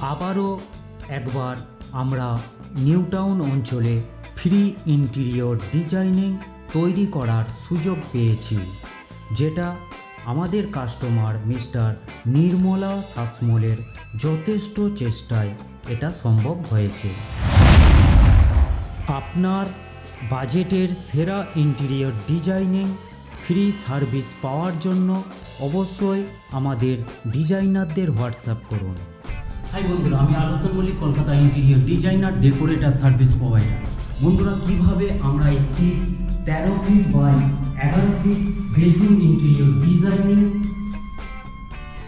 আবারও একবার আমরা নিউ টাউন অঞ্চলে ফ্রি ইন্টেরিয়র ডিজাইনিং তৈরি করার সুযোগ পেয়েছি, যেটা আমাদের কাস্টমার মিস্টার নির্মলা শাসমলের যথেষ্ট চেষ্টায় এটা সম্ভব হয়েছে। আপনার বাজেটের সেরা ইন্টেরিয়র ডিজাইনিং ফ্রি সার্ভিস পাওয়ার জন্য অবশ্যই আমাদের ডিজাইনারদের হোয়াটসঅ্যাপ করুন। হাই বন্ধুরা, আমি Alochona Mallick, Kolkata interior designer, decorator service provider. বন্ধুরা, কিভাবে আমরা একটি 13 feet by 11 feet bedroom interior designing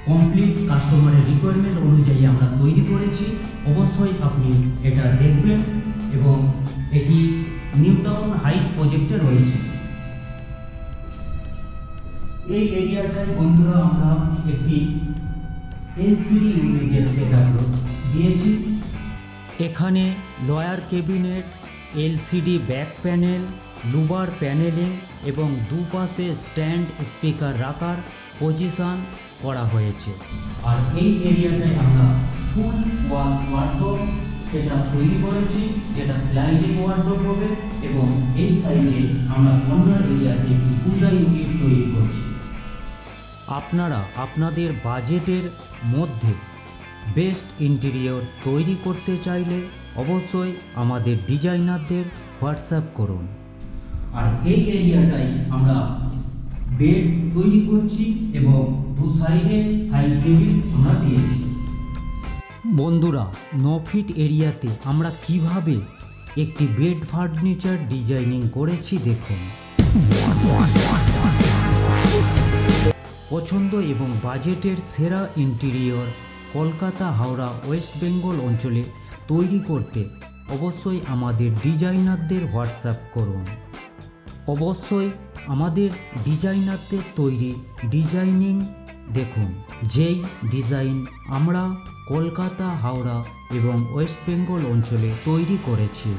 complete কাস্টমারের রিকোয়ারমেন্ট অনুযায়ী আমরা তৈরি করেছি, অবশ্যই আপনি এটা দেখবেন। এবং এটি নিউ টাউন হাইট প্রজেক্টে রয়েছে। এই এরিয়াটায় বন্ধুরা আমরা একটি এলসিডি ইউনিটের সেটআপ দিয়েছি। এখানে lower cabinet, LCD back panel, লুবার প্যানেলিং এবং দুপাশে স্ট্যান্ড স্পিকার রাখার পজিশন করা হয়েছে। আর এই এরিয়াটায় আমরা ফুল ওয়াল ওয়ার্ডরোব সেটআপ তৈরি করেছি, যেটা স্লাইডিং ওয়ার্ডরোব হবে। এবং এই সাইডে আমরা কর্নার এরিয়াতে একটি পূজা ইউনিট তৈরি করছি। আপনারা আপনাদের বাজেটের মধ্যে বেস্ট ইন্টেরিয়র তৈরি করতে চাইলে অবশ্যই আমাদের ডিজাইনারদের হোয়াটসঅ্যাপ করুন। আর এই এরিয়াটাই আমরা বেড তৈরি করছি এবং দু সাইডে সাইড টেবিল আমরা দিয়েছি। বন্ধুরা, 9 ফিট এরিয়াতে আমরা কিভাবে একটি বেড ফার্নিচার ডিজাইনিং করেছি দেখুন। পছন্দ এবং বাজেটের সেরা ইন্টেরিয়র কলকাতা, হাওড়া, ওয়েস্ট বেঙ্গল অঞ্চলে তৈরি করতে অবশ্যই আমাদের ডিজাইনারদের হোয়াটসঅ্যাপ করুন। অবশ্যই আমাদের ডিজাইনারদের তৈরি ডিজাইনিং দেখুন, যেই ডিজাইন আমরা কলকাতা, হাওড়া এবং ওয়েস্ট বেঙ্গল অঞ্চলে তৈরি করেছি।